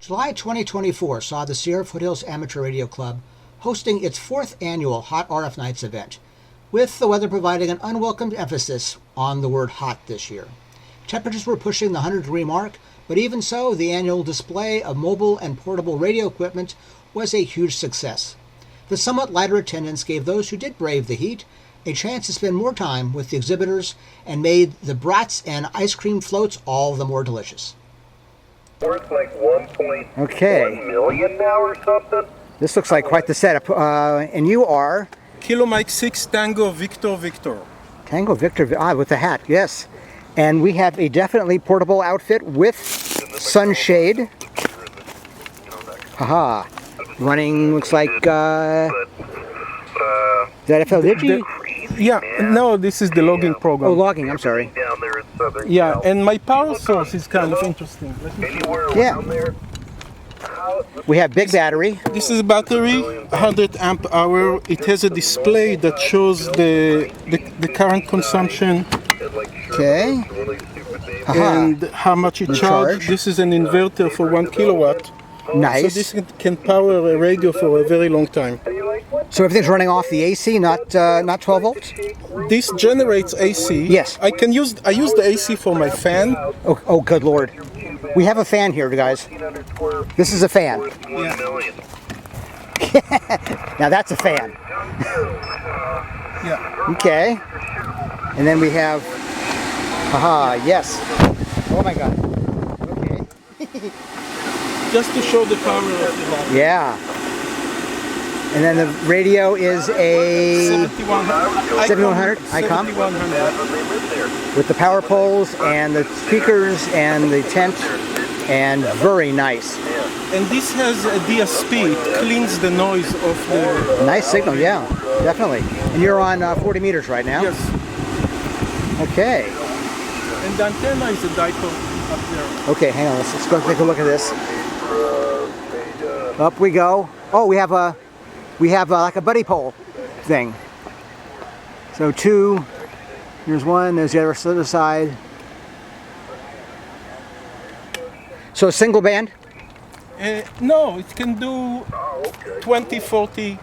July 2024 saw the Sierra Foothills Amateur Radio Club hosting its 4th annual Hot RF Nights event, with the weather providing an unwelcome emphasis on the word hot this year. Temperatures were pushing the 100-degree mark, but even so, the annual display of mobile and portable radio equipment was a huge success. The somewhat lighter attendance gave those who did brave the heat a chance to spend more time with the exhibitors and made the brats and ice cream floats all the more delicious. Worth like 1.1 million now or something. This looks like quite the setup. And you are? Kilo Mike 6 Tango Victor Victor. Tango Victor, with the hat, yes. And we have a definitely portable outfit with sunshade. Haha. Running, looks like, is that FL Digi? Yeah, no, this is the logging program. Oh, logging, I'm sorry. Yeah, and my power source is kind of interesting. Yeah. We have big battery. This is a battery, 100 amp hour. It has a display that shows the current consumption. Okay. And how much it charges. This is an inverter for 1 kilowatt. Nice. So this can power a radio for a very long time. So everything's running off the AC, not 12 volts? This generates AC. Yes. I use the AC for my fan. Oh, good Lord. We have a fan here, guys. This is a fan. Yeah. Now that's a fan. Yeah. Okay. And then we have, yes. Oh my God. Okay. Just to show the power of the battery. Yeah. And then the radio is a 7100 ICOM 7100 with the power poles and the speakers and the tent, and very nice. And this has a DSP. It cleans the noise of the... Nice signal, yeah, definitely. And you're on 40 meters right now? Yes. Okay. And the antenna is a dipole up there. Okay, hang on, let's go take a look at this. Up we go. Oh, we have like a buddy pole thing. So two, here's one, there's the other side. So a single band? No, it can do 20, 40,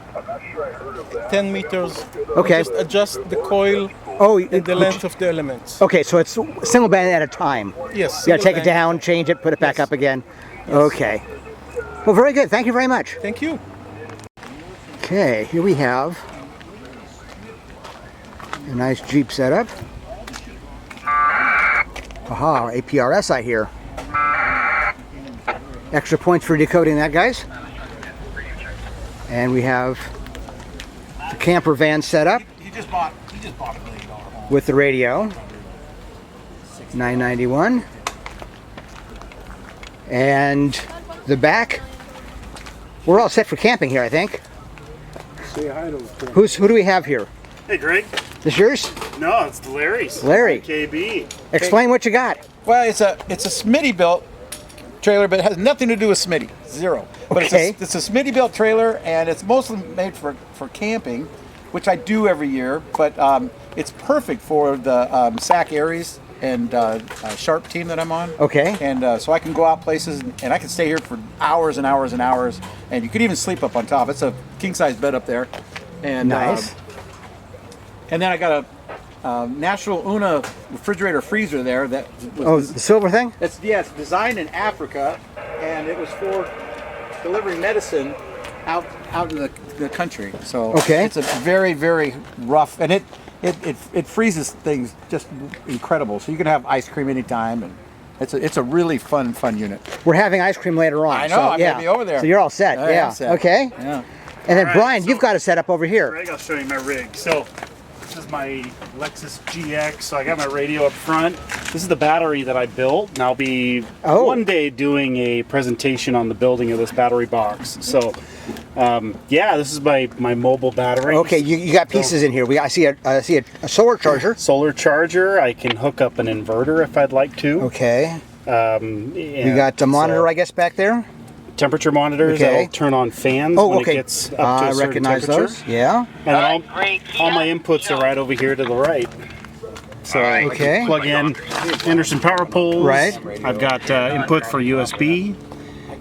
10 meters. Okay. You just adjust the coil and the length of the elements. Okay, so it's single band at a time. Yes. You gotta take it down, change it, put it back up again. Yes. Okay. Well, very good. Thank you very much. Thank you. Okay, here we have a nice Jeep setup. Aha, APRS I hear. Extra points for decoding that, guys. And we have the camper van setup. He just bought $1 million home. With the radio. 991. And the back. We're all set for camping here, I think. Say hi to Who do we have here? Hey, Greg. This yours? No, it's Larry's. Larry. KB. Explain what you got. Well, it's a Smitty built trailer, but it has nothing to do with Smitty. Zero. But Okay. it's a Smitty built trailer, and it's mostly made for camping, which I do every year. But it's perfect for the SAC Aries and Sharp team that I'm on. Okay. And so I can go out places, and I can stay here for hours and hours and hours, and you could even sleep up on top. It's a king size bed up there. And Nice. and then I got a National Una refrigerator freezer there that was Oh, the silver thing? it's designed in Africa, and it was for delivering medicine out in the country. So Okay. it's a very, very rough, and it freezes things just incredible. So you can have ice cream anytime, and it's a really fun unit. We're having ice cream later on. I know, so, I'm gonna be over there. So you're all set. I Yeah. am set. Okay. Yeah. And then All right, Brian, so- you've got a setup over here. Greg, I'll show you my rig. So this is my Lexus GX. So I got my radio up front. This is the battery that I built, and I'll be one day doing a presentation on the building of this battery box. So yeah, this is my mobile battery. Okay, you got pieces in here. I see a solar charger. Solar charger. I can hook up an inverter if I'd like to. Okay. You got a monitor, I guess, back there. Temperature monitors. Okay. That'll turn on fans Oh, when okay. it gets up to a I certain recognize temperature. those. Yeah. And then all my inputs are right over here to the right. So I Okay. can plug in Anderson power poles. Right. I've got input for USB.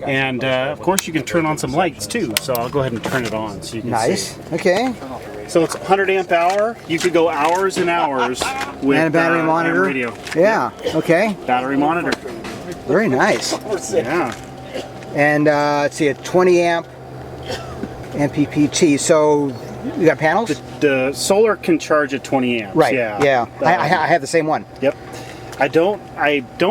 And of course, you can turn on some lights too. So I'll go ahead and turn it on so you can Nice. see. Okay. So it's 100 amp hour. You could go hours and hours with And a battery monitor. radio. Yeah. Okay. Battery monitor. Very nice. Yeah. And let's see, a 20 amp MPPT. So you got panels? The solar can charge at 20 amps. Right. Yeah. Yeah. I have the same one. Yep. I don't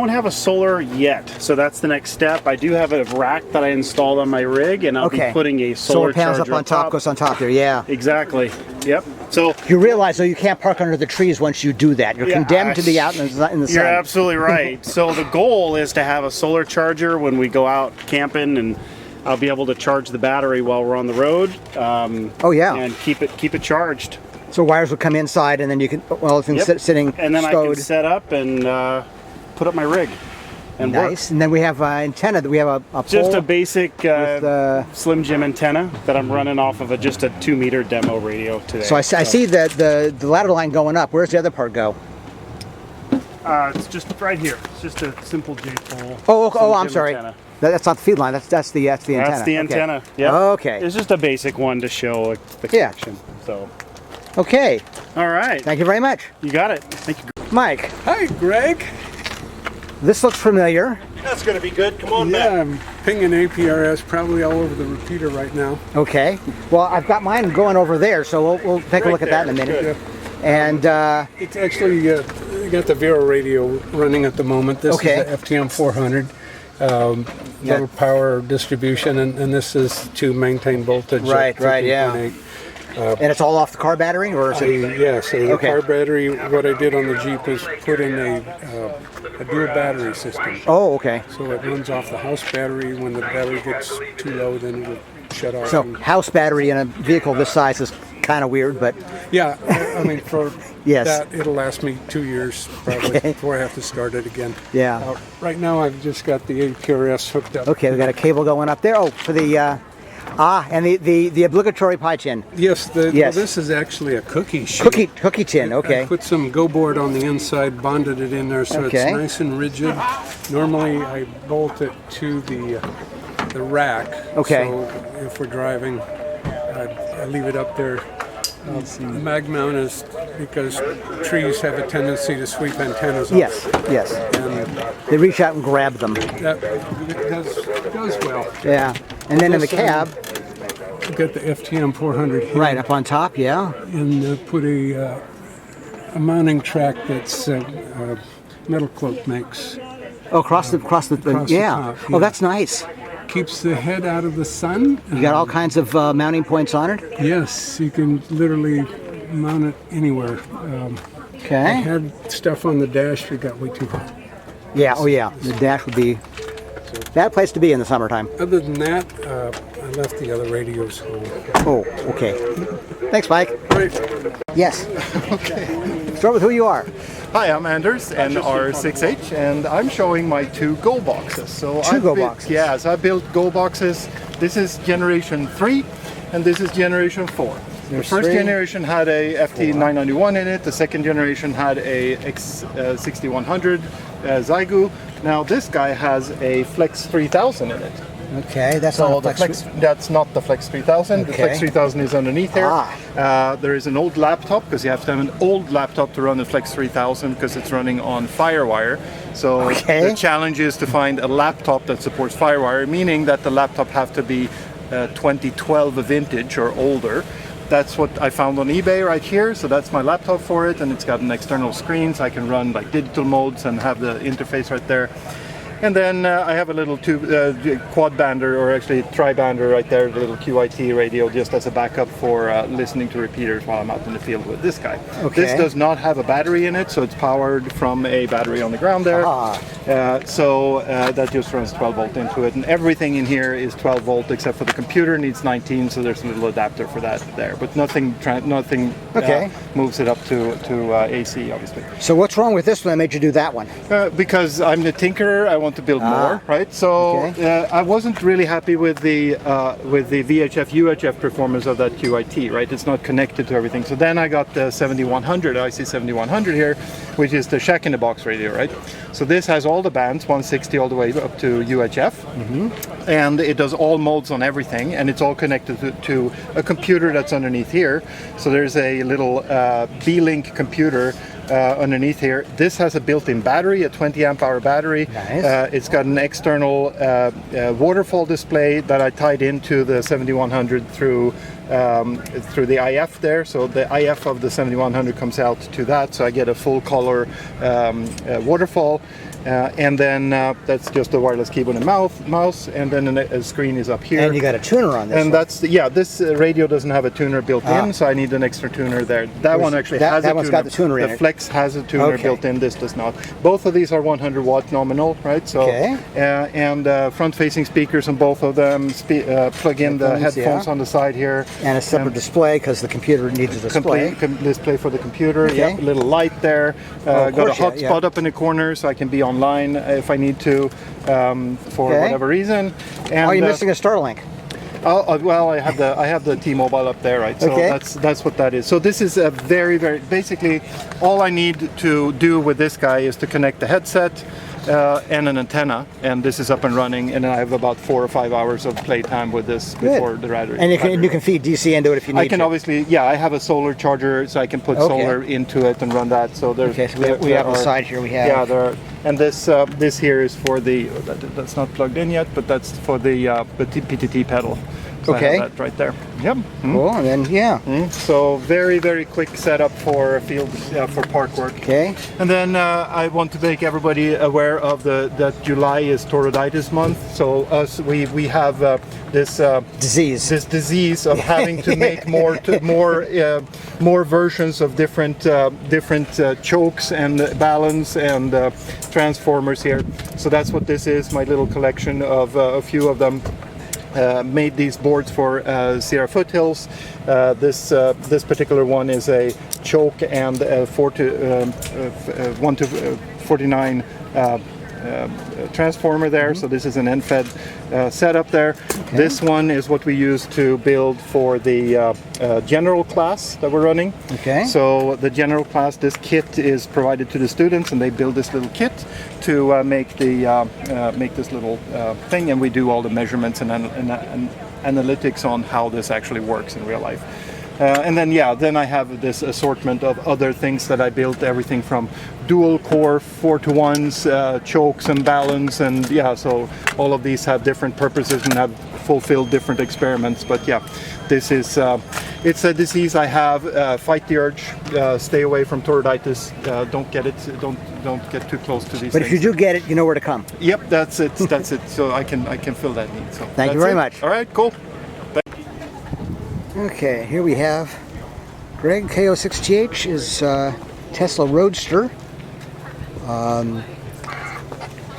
have a solar yet, so that's the next step. I do have a rack that I installed on my rig, and I'll be putting a solar panels up charger on top. Goes on top there. Yeah. Exactly. Yep. So you realize though you can't park under the trees once you do that. You're condemned to be out in the sun. You're absolutely right. So the goal is to have a solar charger when we go out camping, and I'll be able to charge the battery while we're on the road. Oh yeah. And keep it charged. So wires will come inside, and then you can it's sitting and then stowed. I can set up and put up my rig. And nice. work. And then we have antenna. We have a pole. Just a basic with, Slim Jim antenna that I'm running off of just a 2-meter demo radio today. So I see the ladder line going up. Where's the other part go? It's just right here. It's just a simple J-pole. Oh, I'm sorry. Antenna. That's not the feed line. That's the antenna. That's the antenna. Okay. Yeah. Okay. It's just a basic one to show the connection. So. Okay. All right. Thank you very much. You got it. Thank you. Mike. Hi, Greg. This looks familiar. That's going to be good. Come on, Yeah, I'm pinging APRS probably all over the repeater right now. Okay. Well, I've got mine going over there, so we'll take a look at that in a minute. Good. And It's actually I got the Vero radio running at the moment. This is the FTM 400. Low power distribution, and this is to maintain voltage. Right, yeah. 13.8. And it's all off the car battery, or is it? Yes, the car battery. What I did on the Jeep is put in a dual battery system. Oh, okay. So it runs off the house battery. When the battery gets too low, then it'll shut off. So house battery in a vehicle this size is kind of weird, but yeah, I mean for yes, that it'll last me 2 years probably before I have to start it again. Yeah. Right now I've just got the APRS hooked up. Okay, we got a cable going up there. Oh, for the and the obligatory pie tin. Yes, well, this is actually a cookie sheet. Cookie tin. Okay. I put some Go board on the inside, bonded it in there so it's nice and rigid. Normally I bolt it to the rack. Okay. So if we're driving, I leave it up there. The mag mount is because trees have a tendency to sweep antennas off. Yes. And they reach out and grab them. that does well. Yeah. And then in the cab, I've got the FTM 400 here. right up on top. Yeah. And put a mounting track that's Metal Cloak makes. Oh, across the across the yeah. top, yeah. Oh, that's nice. Keeps the head out of the sun. You got all kinds of mounting points on it. Yes, you can literally mount it anywhere. I Okay. had stuff on the dash that got way too hot. Yeah. Oh, yeah. The dash would be bad place to be in the summertime. Other than that, I left the other radios home. Oh, okay. Thanks, Mike. Right. Yes. Okay. Start with who you are. Hi, I'm Anders, NR6H, and I'm showing my 2 Go boxes. So boxes. Yeah, so I built Go boxes. This is generation 3, and this is generation 4. The first generation had a FT991 in it. The second generation had a X6100 Zygu. Now this guy has a Flex 3000 in it. Okay, that's So all the Flex, that's not the Flex 3000. Okay. The Flex 3000 is underneath here. There is an old laptop, because you have to have an old laptop to run the Flex 3000 because it's running on FireWire. So the challenge is to find a laptop that supports FireWire, meaning that the laptop have to be 2012 vintage or older. That's what I found on eBay right here. So that's my laptop for it, and it's got an external screen so I can run like digital modes and have the interface right there. And then I have a little quad bander, or actually tri-bander right there, the little QIT radio, just as a backup for listening to repeaters while I'm out in the field with this guy. Okay. This does not have a battery in it, so it's powered from a battery on the ground there. That just runs 12 volt into it, and everything in here is 12 volt except for the computer needs 19, so there's a little adapter for that there. But nothing moves it up to AC, obviously. So what's wrong with this one that made you do that one? Because I'm the tinkerer, I want to build more, right? So I wasn't really happy with the VHF UHF performance of that QIT, right? It's not connected to everything. So then I got the 7100, IC7100 here, which is the Shack in the Box radio, right? So this has all the bands, 160 all the way up to UHF. And it does all modes on everything, and it's all connected to a computer that's underneath here. So there's a little B-Link computer underneath here. This has a built-in battery, a 20 amp hour battery. Nice. It's got an external waterfall display that I tied into the 7100 through the IF there. So the IF of the 7100 comes out to that, so I get a full color waterfall. And then that's just a wireless keyboard and mouse, and then a screen is up here. And you got a tuner on this and one. that's this radio doesn't have a tuner built in, so I need an extra tuner there. That one actually has a tuner. That one's got the tuner in it. The Flex has a tuner built in. This does not. Both of these are 100 watt nominal, right? So and front-facing speakers on both of them. Plug in the headphones on the side here. And a separate display because the computer needs a display. Display for the computer. Yep, a little light there. Got a hotspot up in the corner, so I can be online if I need to for whatever reason. And, you're missing a Starlink. Well, I have the T-Mobile up there, right? So that's what that is. So this is a very basically all I need to do with this guy is to connect the headset and an antenna, and this is up and running, and I have about 4 or 5 hours of playtime with this before the battery. And you can feed DC into it if you need to. I can obviously, I have a solar charger, so I can put solar into it and run that. So there's so we have on the side here. We have and this here is for the that's not plugged in yet, but that's for the PTT pedal. So I have that right there. Yep. Cool. And then So very quick setup for field for park work. Okay. And then I want to make everybody aware of that July is Toroiditis month. So we have this disease of having to make more versions of different chokes and balance and transformers here. So that's what this is. My little collection of a few of them. Made these boards for Sierra Foothills. This particular one is a choke and 1 to 49 transformer there. So this is an NFED setup there. This one is what we use to build for the general class that we're running. So the general class, this kit is provided to the students, and they build this little kit to make this little thing, and we do all the measurements and analytics on how this actually works in real life. And then I have this assortment of other things that I built, everything from dual core 4-to-1s, chokes and balance, and so all of these have different purposes and have fulfilled different experiments. But this is it's a disease I have. Fight the urge. Stay away from toroiditis. Don't get it. Don't get too close to these things. But if you do get it, you know where to come. Yep, that's it. That's it. So I can fill that need. So thank you very much. All right, cool. Okay, here we have Greg KO6TH is Tesla Roadster.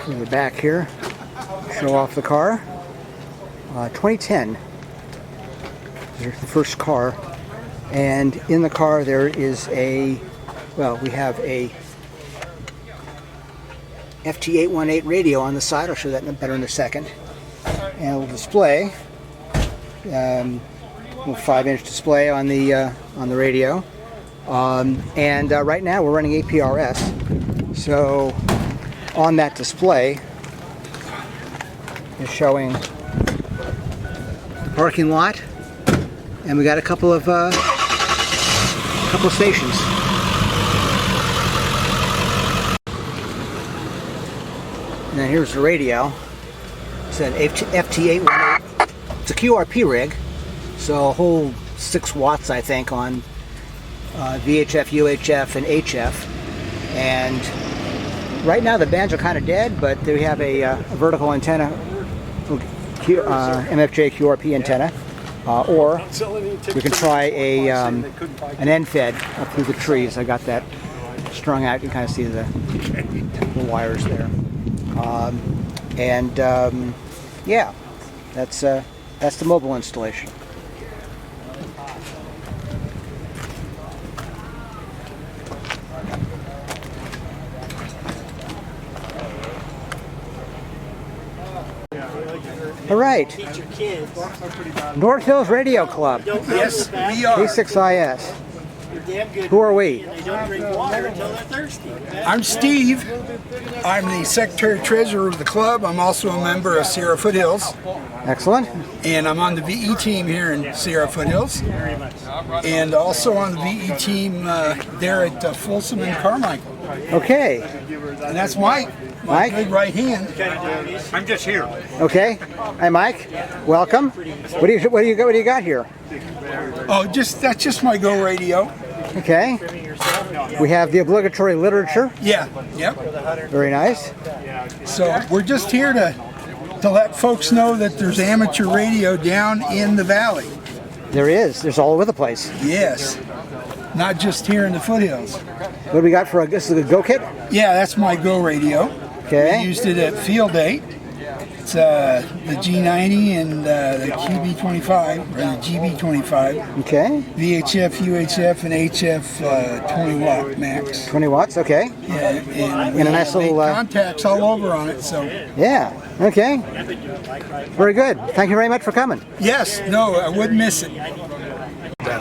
In the back here, show off the car. 2010. There's the first car, and in the car there is we have a FT818 radio on the side. I'll show that better in a second. And a little display. 5-inch display on the radio, and right now we're running APRS. So on that display is showing the parking lot, and we got a couple of stations. And then here's the radio. It's an FT818. It's a QRP rig. So a whole 6 watts, I think, on VHF, UHF, and HF. And right now the bands are kind of dead, but they have a vertical antenna, MFJ QRP antenna, or we can try an NFED up through the trees. I got that strung out. You can kind of see the wires there. That's the mobile installation. All right. North Hills Radio Club. Yes, we are. K6IS. Who are we? I'm Steve. I'm the Secretary Treasurer of the club. I'm also a member of Sierra Foothills. Excellent. And I'm on the VE team here in Sierra Foothills. And also on the VE team there at Folsom and Carmichael. Okay. And that's Mike. My good right hand. I'm just here. Okay. Hi, Mike. Welcome. What do you got here? Oh, that's just my Go radio. Okay. We have the obligatory literature. Yeah. Yep. Very nice. So we're just here to let folks know that there's amateur radio down in the valley. There is. There's all over the place. Yes. Not just here in the foothills. What do we got for this is a Go kit? Yeah, that's my Go radio. Okay. We used it at Field Day. It's the G90 and the QB25 or the GB25. Okay. VHF, UHF, and HF 20 watt max. 20 watts. Okay. Yeah, and a nice little contacts all over on it. So. Yeah. Okay. Very good. Thank you very much for coming. Yes. No, I wouldn't miss it.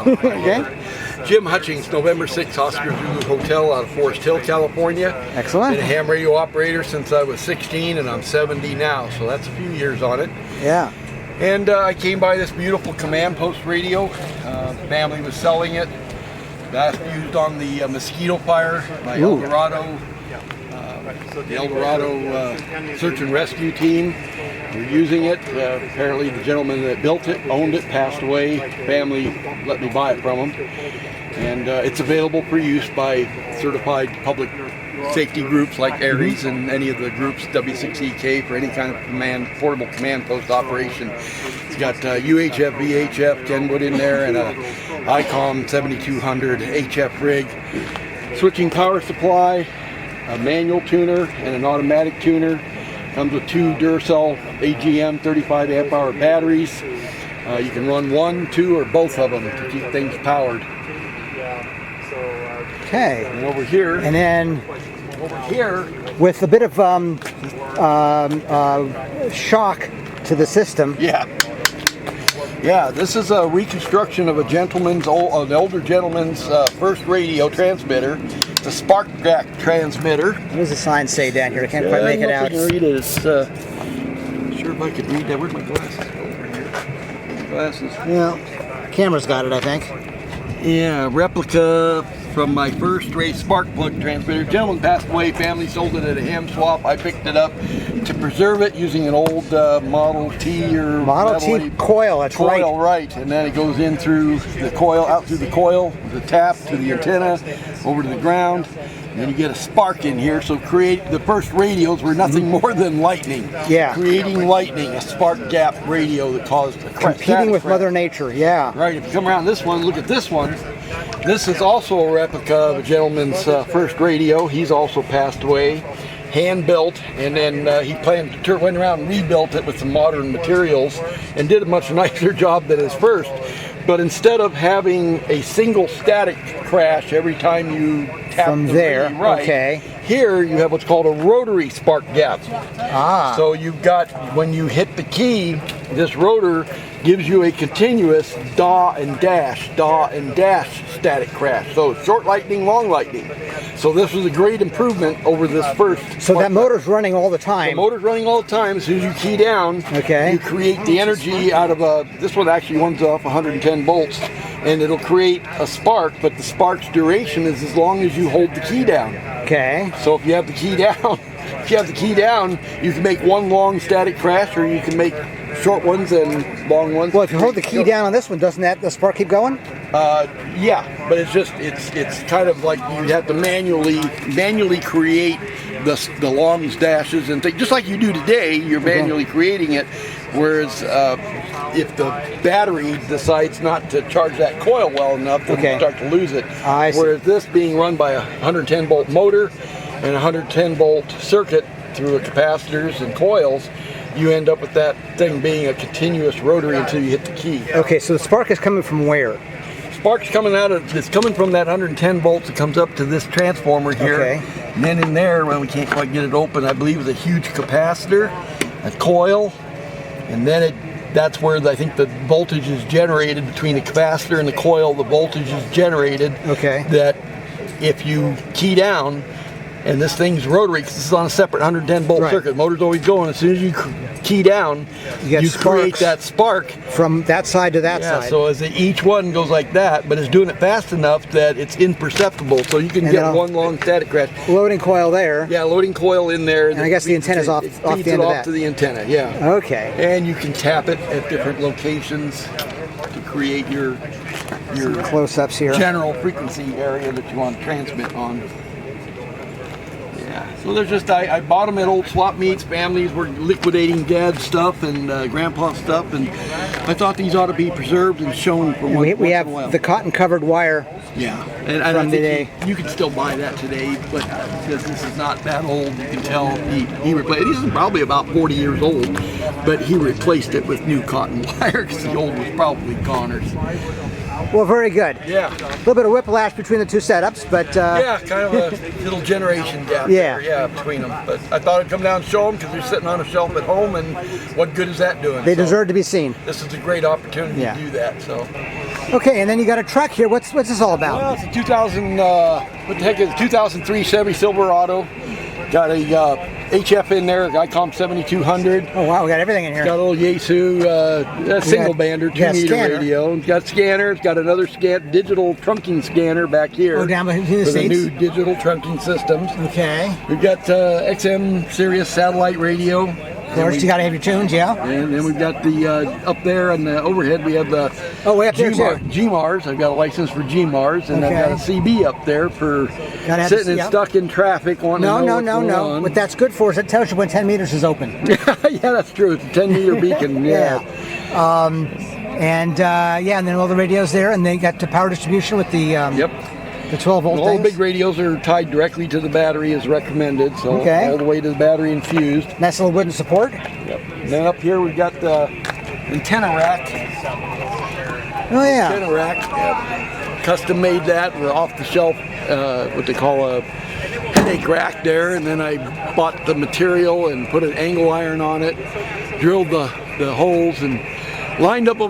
Okay. Jim Hutchings, November 6th, Oscar Zulu Hotel out of Forest Hill, California. Excellent. Been a ham radio operator since I was 16 and I'm 70 now, so that's a few years on it. Yeah. And I came by this beautiful command post radio. The family was selling it. That's used on the mosquito fire, my Eldorado search and rescue team. We're using it. Apparently the gentleman that built it, owned it, passed away. Family let me buy it from him. And it's available for use by certified public safety groups like ARES and any of the groups, W6EK, for any kind of portable command post operation. It's got UHF, VHF, Kenwood in there, and a ICOM 7200 HF rig. Switching power supply, a manual tuner, and an automatic tuner. Comes with 2 Duracell AGM 35 amp hour batteries. You can run 1, 2, or both of them to keep things powered. Okay. And over here. And then over here, with a bit of shock to the system. Yeah. Yeah, this is a reconstruction of an older gentleman's first radio transmitter. It's a Spark Jack transmitter. What does the sign say down here? I can't quite make it out. I can read it. It's, not sure if I could read that. Where's my glasses? Over here. Glasses. Yeah. Camera's got it, I think. Yeah, replica from my first race spark plug transmitter. Gentleman passed away, family sold it at a ham swap. I picked it up to preserve it using an old Model T or Model T coil, that's right. Coil, right. And then it goes in through the coil, out through the coil, the tap to the antenna, over to the ground. And then you get a spark in here, so the first radios were nothing more than lightning. Yeah. Creating lightning, a spark gap radio that caused a crash. Competing with Mother Nature, yeah. Right, if you come around this one, look at this one. This is also a replica of a gentleman's first radio. He's also passed away. Hand built, and then he went around and rebuilt it with some modern materials and did a much nicer job than his first. But instead of having a single static crash every time you tap from the there, relay right, okay. Here you have what's called a rotary spark gap. Ah. So you've got, when you hit the key, this rotor gives you a continuous daw and dash static crash. So short lightning, long lightning. So this was a great improvement over this first. So that motor's running all the time. The motor's running all the time. As soon as you key down, okay, you create the energy out of this one actually runs off 110 volts, and it'll create a spark, but the spark's duration is as long as you hold the key down. Okay. So if you have the key down, you can make one long static crash, or you can make short ones and long ones. Well, if you hold the key down on this one, doesn't the spark keep going? Yeah, but it's kind of like you have to manually create the longs, dashes, and things, just like you do today. You're manually creating it. Whereas if the battery decides not to charge that coil well enough, then you start to lose it. Whereas this being run by a 110 volt motor and a 110 volt circuit through capacitors and coils, you end up with that thing being a continuous rotary until you hit the key. Okay, so the spark is coming from where? Spark's coming it's coming from that 110 volts. It comes up to this transformer here. Okay. And then in there, when we can't quite get it open, I believe is a huge capacitor, a coil, and then it that's where I think the voltage is generated between the capacitor and the coil. The voltage is generated. Okay. That if you key down, and this thing's rotary, because this is on a separate 110 volt circuit. The motor's always going. As soon as you key down, you create that spark from that side to that side. So as each one goes like that, but it's doing it fast enough that it's imperceptible. So you can get one long static crash. Loading coil there. Yeah, loading coil in there. And I guess the antenna's off the end of that. Feeds it off to the antenna. Yeah. Okay. And you can tap it at different locations to create your close-ups here. General frequency area that you want to transmit on. So there's just, I bought them at old swap meets. Families were liquidating dad's stuff and grandpa's stuff, and I thought these ought to be preserved and shown for once in a while. We have the cotton-covered wire. Yeah, and I think you can still buy that today, but because this is not that old, you can tell he replaced. This is probably about 40 years old, but he replaced it with new cotton wire because the old was probably goners. Well, very good. Yeah. A little bit of whiplash between the two setups, but... yeah, kind of a little generation gap there, between them. But I thought I'd come down and show them because they're sitting on a shelf at home, and what good is that doing? They deserve to be seen. This is a great opportunity to do that, so... Okay, and then you got a truck here. What's this all about? Well, it's a 2000, what the heck is it, 2003 Chevy Silverado. Got a HF in there, ICOM 7200. Oh wow, we got everything in here. Got a little Yaesu single bander, 2-meter radio. It's got scanners, got another digital trunking scanner back here. Oh, down behind the seats. seats. New digital trunking systems. Okay. We've got XM Sirius satellite radio. Of course, you got to have your tunes, yeah. And then we've got the up there on the overhead. We have the way up there too. GMARS. I've got a license for GMARS, and I've got a CB up there for sitting and stuck in traffic. No. What that's good for is it tells you when 10 meters is open. Yeah, that's true. It's a 10-meter beacon. Yeah. And then all the radios there, and they got the power distribution with the the 12 volt. All the big radios are tied directly to the battery as recommended, so all the way to the battery infused. Nice little wooden support. Yep. And then up here we've got the antenna rack. Oh yeah. Antenna rack. Yep. Custom made that. We're off the shelf, what they call a headache rack there, and then I bought the material and put an angle iron on it, drilled the holes, and lined up a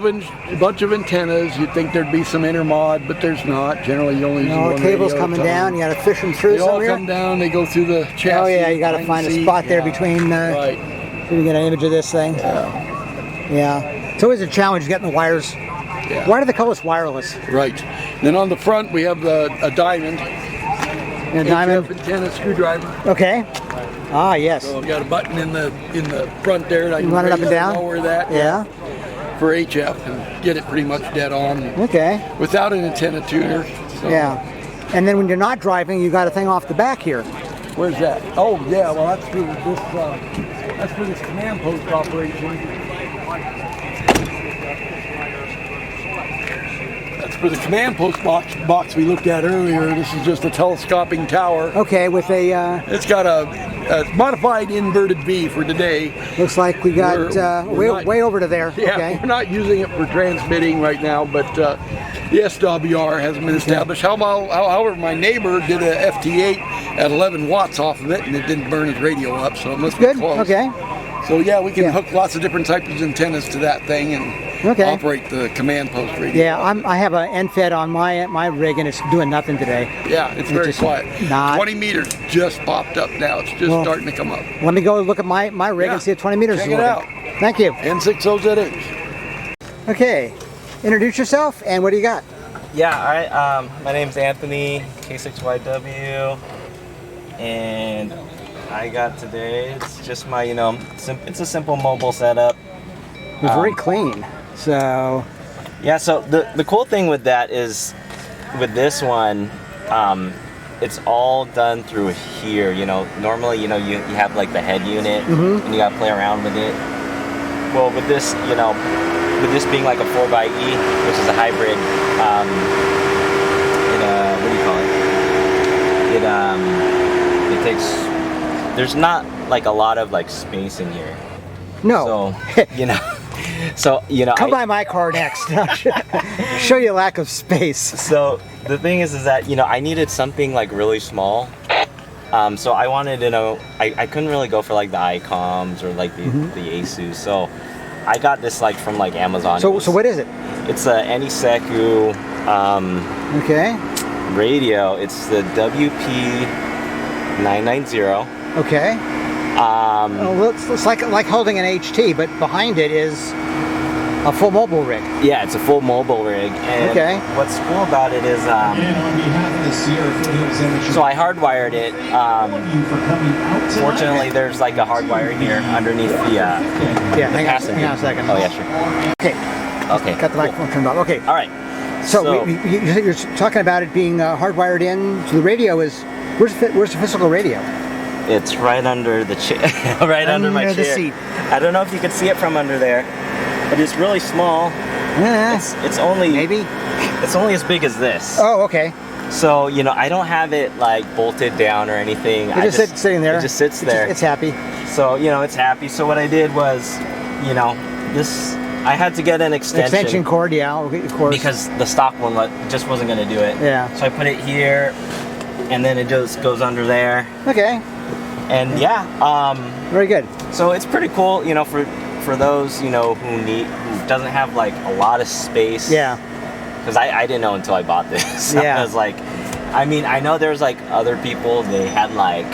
bunch of antennas. You'd think there'd be some intermod, but there's not. Generally, you only use one cable's radio coming down. You got to fish them through. They all come down. They go through the chassis. Oh yeah, you got to find a spot there between. Right. So we get an image of this thing. Yeah. It's always a challenge getting the wires. Yeah. Why do they call us wireless? Right. Then on the front we have a diamond. A diamond antenna screwdriver. Okay. Ah yes. So I've got a button in the front there, and I can run it up and down. Lower that. Yeah. For HF and get it pretty much dead on. Okay. Without an antenna tuner. So. Yeah. And then when you're not driving, you got a thing off the back here. Where's that? Oh yeah, well that's for this command post operation. That's for the command post box we looked at earlier. This is just a telescoping tower. Okay, with a. It's got a modified inverted V for today. Looks like we got way over to there. Yeah, okay. We're not using it for transmitting right now, but the SWR hasn't been established. However, my neighbor did a FT8 at 11 watts off of it, and it didn't burn his radio up, so it must be close. Okay. So yeah, we can hook lots of different types of antennas to that thing and operate the command post radio. Yeah, I have an NFED on my rig, and it's doing nothing today. Yeah, it's very quiet. 20 meters just popped up now. It's just starting to come up. Let me go look at my rig and see if 20 meters is working. Check it out. Thank you. N60ZH. Okay, introduce yourself, and what do you got? Yeah, all right. My name's Anthony, K6YW, and I got today, it's just my, it's a simple mobile setup. It's very clean, so. Yeah, so the cool thing with that is, with this one, it's all done through here, Normally, you have like the head unit, and you gotta play around with it. Well, with this, with this being like a 4xe, which is a hybrid, what do you call it? It takes, there's not like a lot of like space in here. No. So, Come by my car next. Show you lack of space. So the thing is that, I needed something like really small. So I wanted to know, I couldn't really go for like the ICOMs or like the Yaesu. So I got this like from like Amazon. So what is it? It's a Eniseku Okay. radio. It's the WP990. Okay. Well, it's like holding an HT, but behind it is a full mobile rig. Yeah, it's a full mobile rig. And okay. What's cool about it is, so I hardwired it. Fortunately, there's like a hardwire here underneath the yeah. Hang on a second. Oh yeah, sure. Okay. Okay. Got the microphone turned off. Okay. All right. So you're talking about it being hardwired in. So the radio is where's the physical radio? It's right under the chair, right under my chair. The seat. I don't know if you can see it from under there, but it's really small. Yeah. It's only maybe. It's only as big as this. Oh, okay. So I don't have it like bolted down or anything. It just sitting there. It just sits there. It's happy. So it's happy. So what I did was, this. I had to get an extension cord, yeah, of course. Because the stock one just wasn't going to do it. Yeah. So I put it here, and then it just goes under there. Okay. And yeah. Very good. So it's pretty cool, for those who doesn't have like a lot of space. Yeah. Because I didn't know until I bought this. Yeah. I was like, I know there's like other people, they had like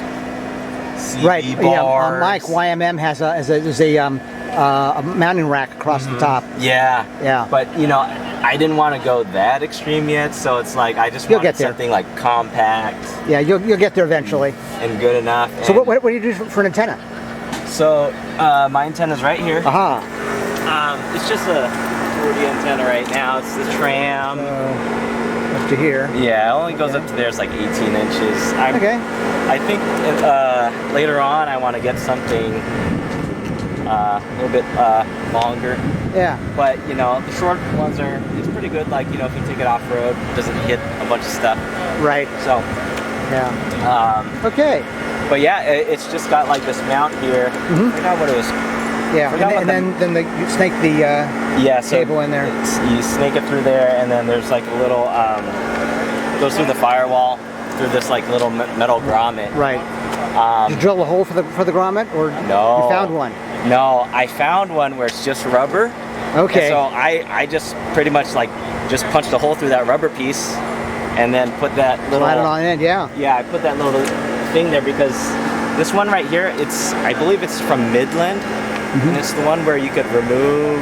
CD right. bars. Yeah. Mike YMM has a mounting rack across the top. Yeah. Yeah. But I didn't want to go that extreme yet, so it's like I just wanted something like compact. Yeah, you'll get there eventually. And good enough. So what do you do for an antenna? So my antenna's right here. Aha. It's just a 40 antenna right now. It's the tram. Up to here. Yeah, it only goes up to there. It's like 18 inches. Okay. I think later on I want to get something a little bit longer. Yeah. But the short ones it's pretty good. Like if you take it off road, it doesn't hit a bunch of stuff. Right. So. Yeah. Okay. But yeah, it's just got like this mount here. I forgot what it was. Yeah. And then you snake the cable in there. You snake it through there, and then there's like a little goes through the firewall through this like little metal grommet. Right. Did you drill a hole for the grommet, or no? You found one. No, I found one where it's just rubber. Okay. And so I just pretty much like just punched a hole through that rubber piece, and then put that little. Slide it on in, yeah. Yeah, I put that little thing there because this one right here, I believe it's from Midland, and it's the one where you could remove.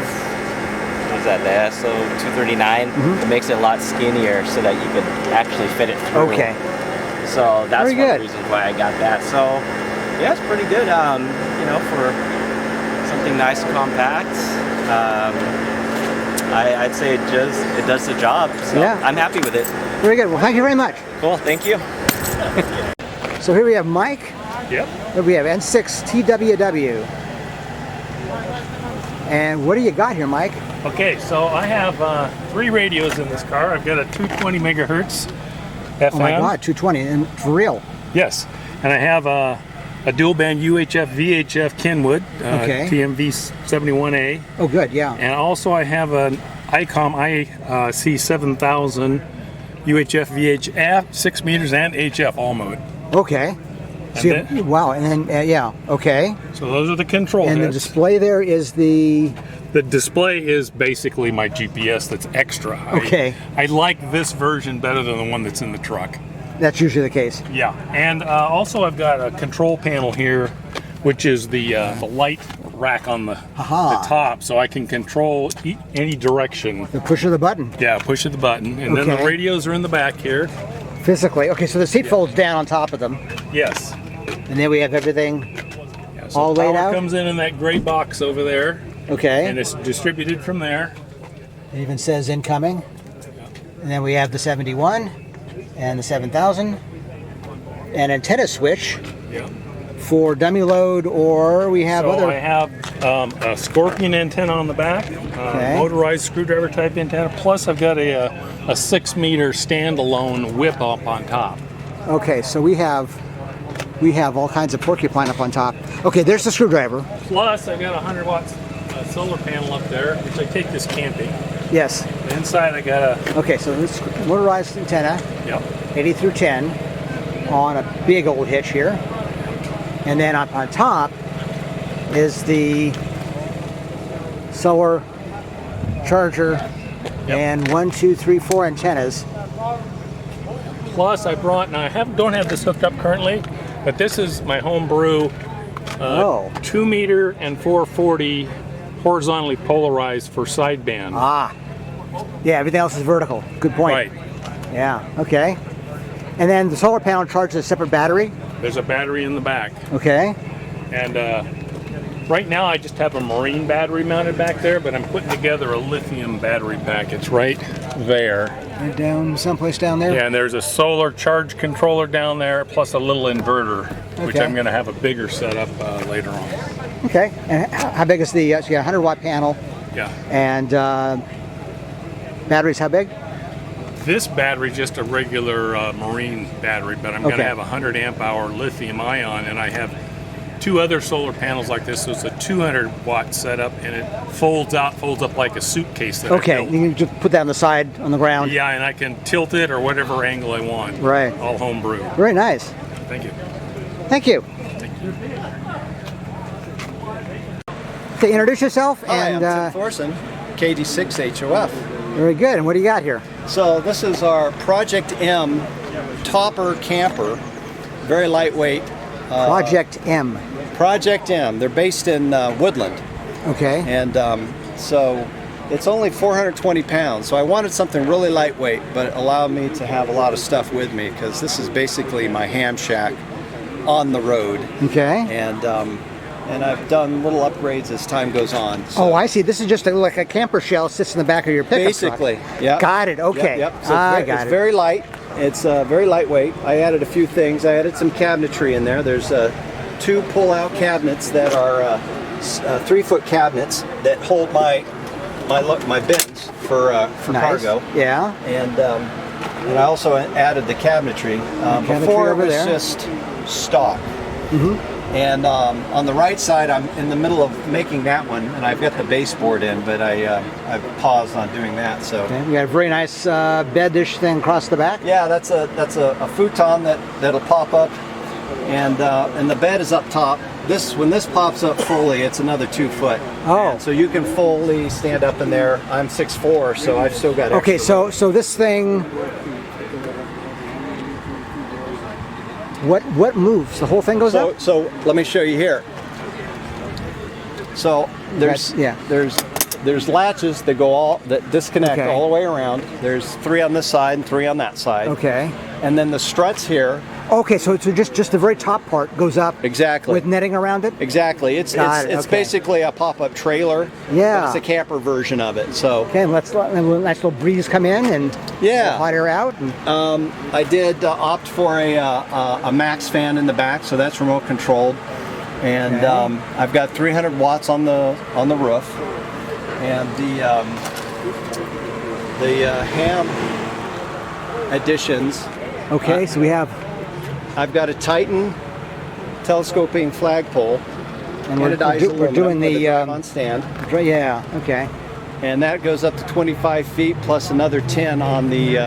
What's that? The SO239. It makes it a lot skinnier so that you could actually fit it through. Okay. So that's one of the reasons why I got that. So yeah, it's pretty good. For something nice and compact. I'd say it does the job. So yeah. I'm happy with it. Very good. Well, thank you very much. Cool. Thank you. So here we have Mike. Yep. Here we have N6 TWW. And what do you got here, Mike? Okay, so I have 3 radios in this car. I've got a 220 megahertz FM. Oh my God, 220, and for real? Yes, and I have a dual band UHF VHF Kenwood TMV 71A. Oh, good, yeah. And also I have an ICOM IC 7000 UHF VHF 6 meters and HF all mode. Okay. So wow, and then yeah, okay. So those are the control heads. And the display there is the display is basically my GPS that's extra. Okay. I like this version better than the one that's in the truck. That's usually the case. Yeah, and also I've got a control panel here, which is the light rack on the top, so I can control any direction. The push of the button. Yeah, push of the button, and then the radios are in the back here. Physically, okay. So the seat folds down on top of them. Yes. And then we have everything so all laid out. Power comes in that gray box over there. Okay. And it's distributed from there. It even says incoming. And then we have the 71 and the 7000. An antenna switch for dummy load, or we have other. I have a Scorpion antenna on the back, motorized screwdriver type antenna. Plus, I've got a 6 meter standalone whip up on top. Okay, so we have all kinds of porcupine up on top. Okay, there's the screwdriver. Plus, I've got a 100 watts solar panel up there, which I take this camping. Yes. Inside, I got a. Okay, so this motorized antenna. Yep. 80 through 10 on a big old hitch here. And then up on top is the solar charger, and 1, 2, 3, 4 antennas. Plus, I brought, and I don't have this hooked up currently, but this is my home brew 2 meter and 440 horizontally polarized for sideband. Ah, yeah, everything else is vertical. Good point. Right. Yeah, okay. And then the solar panel charges a separate battery? There's a battery in the back. Okay. And right now I just have a marine battery mounted back there, but I'm putting together a lithium battery pack. It's right there. Right down, someplace down there? Yeah, and there's a solar charge controller down there, plus a little inverter, which Okay. I'm going to have a bigger setup later on. Okay. And how big is the, so you got a 100-watt panel. Yeah. And batteries how big? This battery is just a regular marine battery, but I'm going to have a 100 amp hour lithium ion, and I have 2 other solar panels like this. So it's a 200 watt setup, and it folds up like a suitcase. That Okay, I built. you can just put that on the side, on the ground. Yeah, and I can tilt it or whatever angle I want. Right. All homebrew. Very nice. Thank you. Thank you. Okay, introduce yourself. Hi, and I'm Tim Thorson, KD6HOF. Very good. And what do you got here? So this is our Project M topper camper, very lightweight. Project M. Project M. They're based in Woodland. Okay. And so it's only 420 pounds. So I wanted something really lightweight, but allowed me to have a lot of stuff with me because this is basically my ham shack on the road. Okay. And I've done little upgrades as time goes on. Oh, I see. This is just like a camper shell sits in the back of your pickup Basically, truck. yeah. Got it. Okay. Yep. So got it's it. very light. It's very lightweight. I added a few things. I added some cabinetry in there. There's 2 pull-out cabinets that are 3-foot cabinets that hold my bins for Nice. cargo. Yeah. And I also added the cabinetry. Before it over was there. just stock. Mm-hmm. And on the right side, I'm in the middle of making that one, and I've got the baseboard in, but I've paused on doing that. So Okay. You got a very nice bed dish thing across the back. yeah, that's a futon that'll pop up, and the bed is up top. When this pops up fully, it's another 2 foot. Oh. And so you can fully stand up in there. I'm 6'4", so I've still got. Okay, extra so this thing, what moves? The whole thing goes up? So let me show you here. So there's latches that disconnect Okay. all the way around. There's 3 on this side and 3 on that side. Okay. And then the struts here. Okay, so it's just the very top part goes up. Exactly. With netting around it. Exactly. It's okay. basically a pop-up trailer. Yeah. But it's a camper version of it. So. Okay, let's let a nice little breeze come in and hot air out. And I did opt for a max fan in the back, so that's remote controlled. And I've got 300 watts on the roof, and the ham additions. Okay, so we have. I've got a Titan telescoping flagpole. And we're doing the on stand. Yeah. Okay. And that goes up to 25 feet plus another 10 on the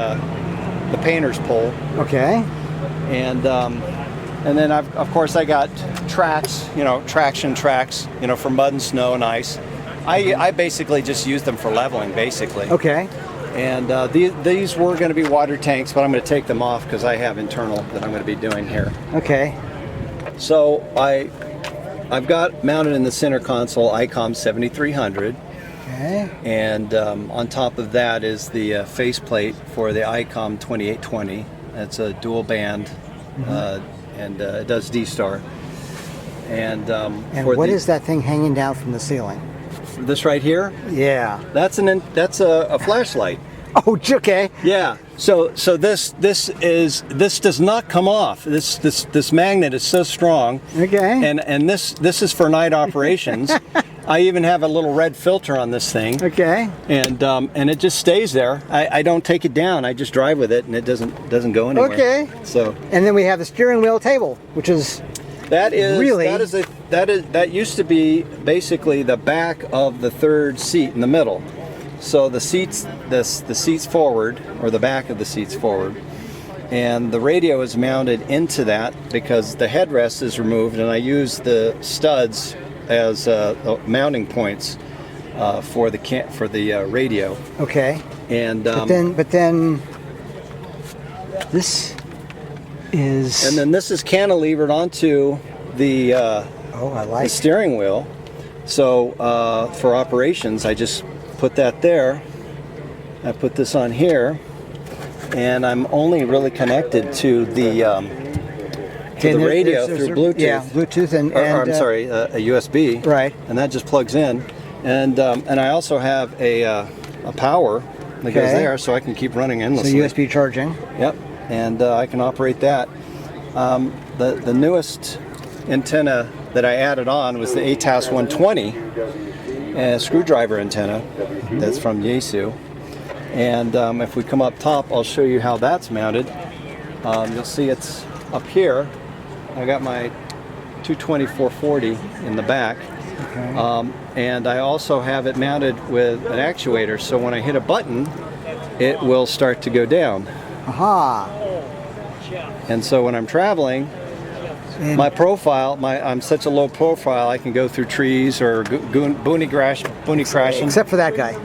painter's pole. Okay. And then of course I got tracks, traction tracks, for mud and snow and ice. I basically just use them for leveling, basically. Okay. And these were going to be water tanks, but I'm going to take them off because I have internal that I'm going to be doing here. Okay. So I've got mounted in the center console ICOM 7300. Okay. And on top of that is the faceplate for the ICOM 2820. That's a dual band, and it does D-Star. And what is that thing hanging down from the ceiling? This right here? Yeah. That's a flashlight. Oh, okay. Yeah. So this does not come off. This magnet is so strong. Okay. And this is for night operations. I even have a little red filter on this thing. Okay. And it just stays there. I don't take it down. I just drive with it, and it doesn't go anywhere. Okay. So. And then we have the steering wheel table, which is. That used to be basically the back of the third seat in the middle. So the seats forward, or the back of the seats forward, and the radio is mounted into that because the headrest is removed, and I use the studs as mounting points for the radio. Okay. And but then this is. And then this is cantilevered onto the the steering wheel. So for operations, I just put that there. I put this on here, and I'm only really connected to the radio through Bluetooth. Yeah, Bluetooth and I'm sorry, a USB. Right. And that just plugs in, and I also have a power that goes there, so I can keep running endlessly. So USB charging. Yep. And I can operate that. The newest antenna that I added on was the ATAS 120 screwdriver antenna. That's from Yaesu. And if we come up top, I'll show you how that's mounted. You'll see it's up here. I got my 220/440 in the back. Okay. And I also have it mounted with an actuator, so when I hit a button, it will start to go down. Aha! And so when I'm traveling, my profile, I'm such a low profile, I can go through trees or boony crashing. Except for that guy.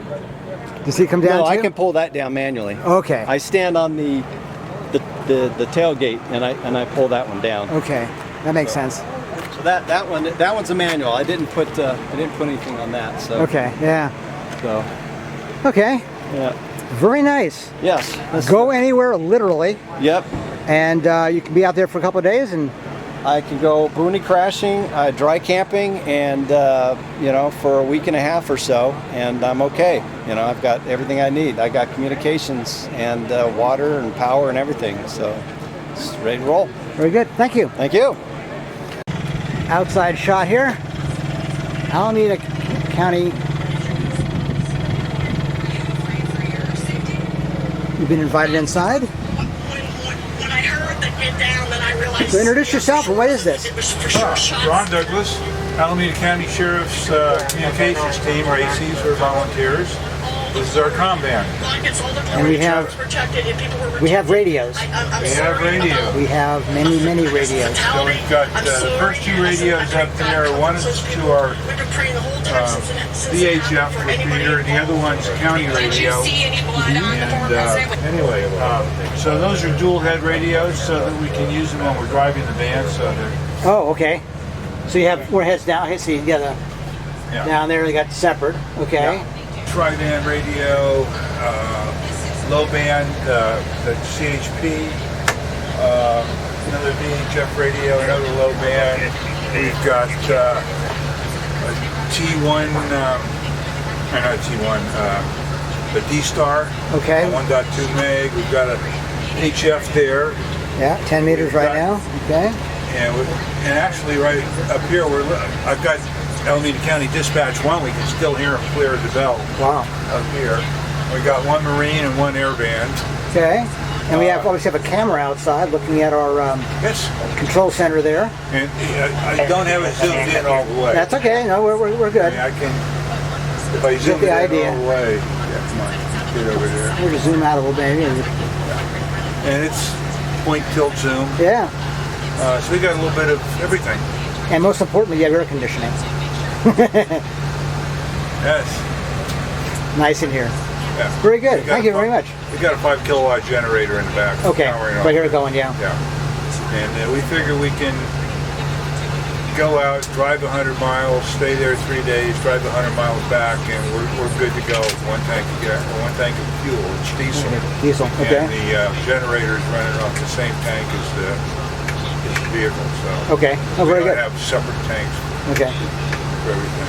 Does he come down? No, too? I can pull that down manually. Okay. I stand on the tailgate and I pull that one down. Okay, that makes sense. So that one's a manual. I didn't put anything on that. So. Okay. Yeah. So. Okay. Yeah. Very nice. Yes. Go anywhere, literally. Yep. And you can be out there for a couple of days, and I can go boony crashing, dry camping, and for a week and a half or so, and I'm okay. I've got everything I need. I got communications and water and power and everything, so it's ready to roll. Very good. Thank you. Thank you. Outside shot here. Alameda County. You've been invited inside. When I heard that get down, then I realized. So introduce yourself, and what is this? Ron Douglas, Alameda County Sheriff's Communications Team, or ACs, or volunteers. This is our comm band. And we have radios. We have radio. We have many radios. So we've got the first two radios up there. One is to our VHF repeater, and the other one's county radio. And anyway, so those are dual head radios, so that we can use them when we're driving the van. So oh, okay. So you have four heads down. I see. Yeah, down there they got separate. Okay. Yeah. Tri-band radio, low band, the CHP, another VHF radio, another low band. We've got a T1, not T1, the D-Star, okay. 1.2 meg. We've got a HF there. Yeah, 10 meters right now. Okay. And actually, right up here, I've got Alameda County Dispatch 1, we can still hear them clear as a bell. Wow. Up here. We got one Marine and one air band. Okay. And we obviously have a camera outside looking at our control center there. And I don't have it zoomed in all the way. That's okay. No, we're good. I can, if I zoom it in all the way, come on, get over there. We'll just zoom out a little bit. And it's point tilt zoom. Yeah. So we got a little bit of everything. And most importantly, you have air conditioning. Yes. Nice in here. Yeah. Very good. Thank you very much. We got a 5 kilowatt generator in the back. Okay. Right here going, yeah. Yeah. And we figure we can go out, drive 100 miles, stay there 3 days, drive 100 miles back, and we're good to go. One tank of fuel. It's diesel. Diesel. Okay. And the generator is running off the same tank as the vehicle. So. Okay. Oh, very good. We don't have separate tanks. Okay.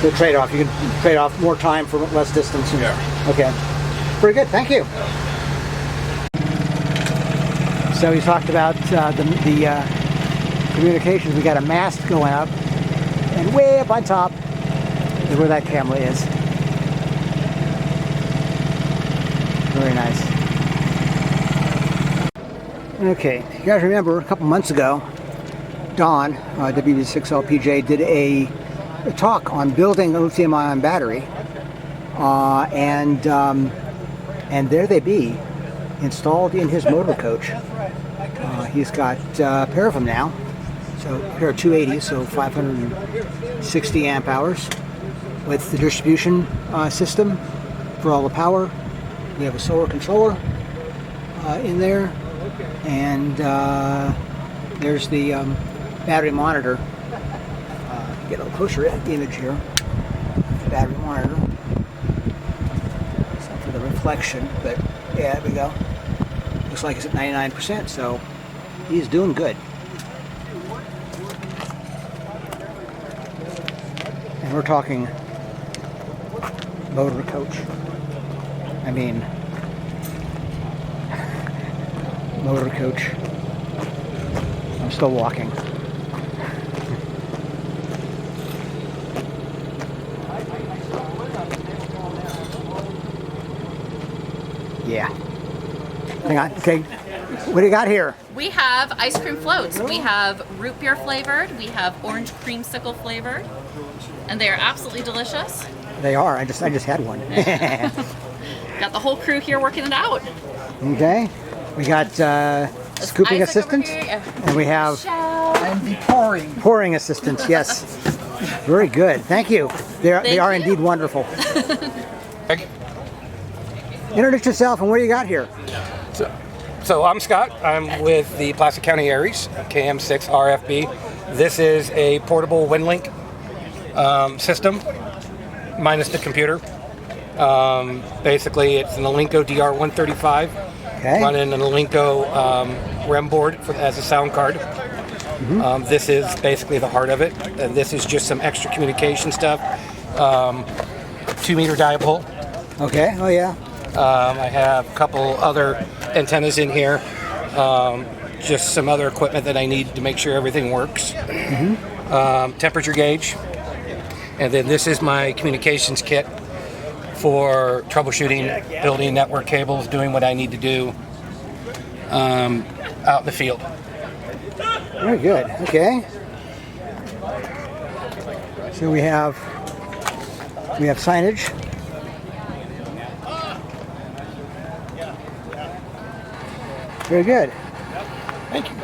The trade-off. You can trade off more time for less distance. Yeah. Okay. Very good. Thank you. So we talked about the communications. We got a mast going up, and way up on top is where that camera is. Very nice. Okay. You guys remember a couple months ago, Don, WD6LPJ, did a talk on building a lithium-ion battery, and there they be, installed in his motor coach. He's got a pair of them now, so a pair of 280, so 560 amp hours, with the distribution system for all the power. We have a solar controller in there, and there's the battery monitor. Get a little closer image here. Battery monitor. Except for the reflection, but yeah, there we go. Looks like it's at 99%, so he's doing good. And we're talking motor coach. I mean, motor coach. I'm still walking. Yeah. Hang on. Okay. What do you got here? We have ice cream floats. We have root beer flavored. We have orange creamsicle flavored, and they are absolutely delicious. They are. I just had one. Got the whole crew here working it out. Okay. We got scooping Isaac assistants, over here. and we have And the pouring assistants. Yes. Very good. Thank you. They are indeed wonderful. Introduce yourself and what do you got here? So I'm Scott. I'm with the Placer County Aries KM6 RFB. This is a portable WinLink system, minus the computer. Basically, it's an Alinco DR135 running an Alinco REM board as a sound card. This is basically the heart of it. And this is just some extra communication stuff. 2-meter dipole. Okay. Oh yeah. I have a couple other antennas in here. Just some other equipment that I need to make sure everything works. Temperature gauge. And then this is my communications kit for troubleshooting, building network cables, doing what I need to do out in the field. Very good. Okay. So we have signage. Very good. Thank you.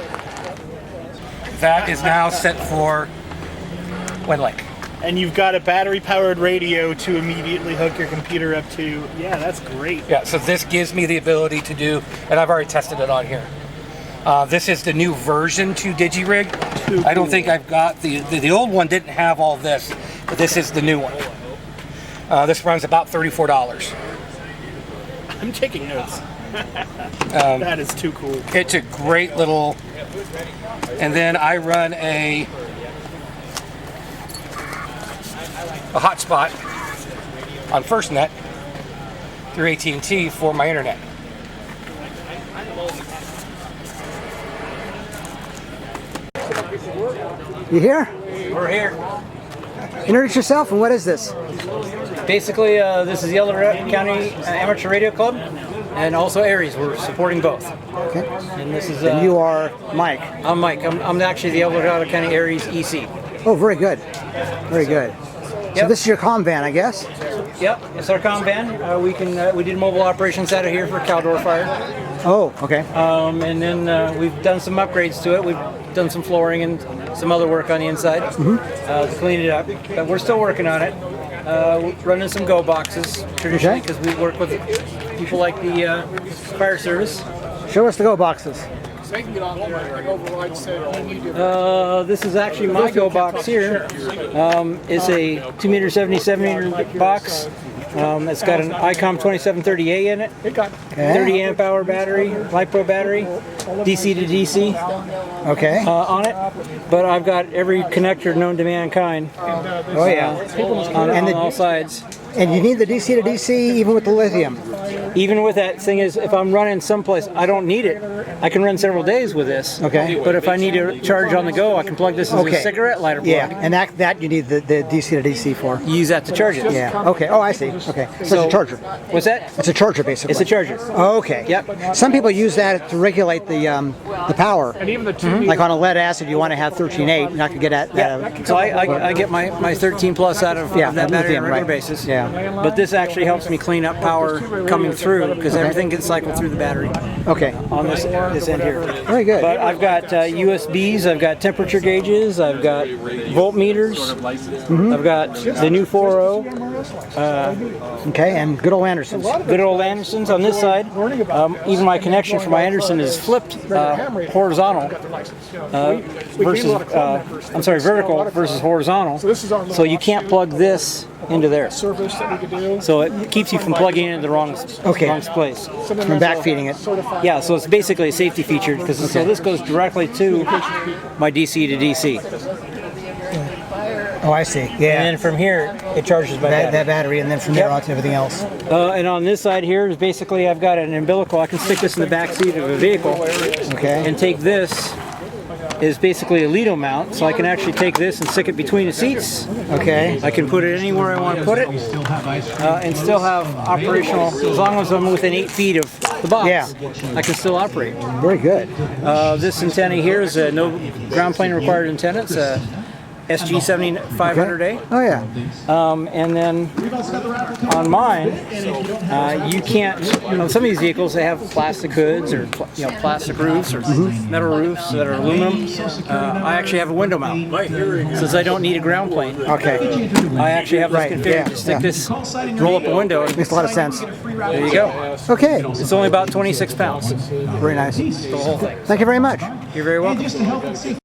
That is now set for WinLink. And you've got a battery-powered radio to immediately hook your computer up to. Yeah, that's great. Yeah, so this gives me the ability to do, and I've already tested it on here. This is the new version to DigiRig. I don't think I've got the old one didn't have all this, but this is the new one. This runs about $34. I'm taking notes. That is too cool. It's a great little, and then I run a hotspot on FirstNet through AT&T for my internet. You here? We're here. Introduce yourself and what is this? Basically, this is the El Dorado County Amateur Radio Club, and also Aries. We're supporting both. Okay. And this is. And you are Mike. I'm Mike. I'm actually the El Dorado County Aries EC. Oh, very good. Very good. So this is your comm van, I guess? Yep, it's our comm van. We did mobile operations out of here for Caldor Fire. Oh, okay. And then we've done some upgrades to it. We've done some flooring and some other work on the inside to clean it up. But we're still working on it. Running some Go boxes traditionally because we work with people like the fire service. Show us the Go boxes. They can get on there and override when you do. This is actually my Go box here. It's a 2-meter 77-meter box. It's got an ICOM 2730A in it. 30 amp hour battery, LiPo battery, DC to DC. Okay. On it, but I've got every connector known to mankind. Oh yeah. On all sides. And you need the DC to DC even with the lithium. Even with that thing is, if I'm running someplace, I don't need it. I can run several days with this. Okay. But if I need to charge on the go, I can plug this as a cigarette lighter plug. Yeah, and that you need the DC to DC for. You use that to charge it. Yeah. Okay. Oh, I see. Okay. So it's a charger. What's that? It's a charger, basically. It's a charger. Oh, okay. Yep. Some people use that to regulate the power. And even the 2 Like on a lead acid, you want to have 13.8. You're not going to get at that. So I get my 13 plus out of that battery lithium, on a regular right. basis. Yeah. But this actually helps me clean up power coming through because everything gets cycled through the battery. Okay. On this end here. Very good. But I've got USBs, I've got temperature gauges, I've got voltmeters, I've got the new 4.0. Okay, and good old Andersons. Good old Andersons on this side. Even my connection for my Anderson is flipped horizontal versus, vertical versus horizontal. So you can't plug this into there. So it keeps you from plugging it into the wrong place. From backfeeding it. Yeah, so it's basically a safety feature because so this goes directly to my DC to DC. Oh, I see. Yeah. And then from here, it charges my battery. That battery, and then from there on to everything else. And on this side here is basically I've got an umbilical. I can stick this in the back seat of a vehicle. Okay. And take this. Is basically a Lido mount, so I can actually take this and stick it between the seats. Okay. I can put it anywhere I want to put it, and still have operational. As long as I'm within 8 feet of the box, I can still operate. Very good. This antenna here is a no ground plane required antenna. It's a SG7500A. Oh yeah. And then on mine, you can't. On some of these vehicles, they have plastic hoods or plastic roofs or metal roofs that are aluminum. I actually have a window mount since I don't need a ground plane. Okay. I actually have this configured to stick this, roll up a window. Makes a lot of sense. There you go. Okay. It's only about 26 pounds. Very nice. The whole thing. Thank you very much. You're very welcome.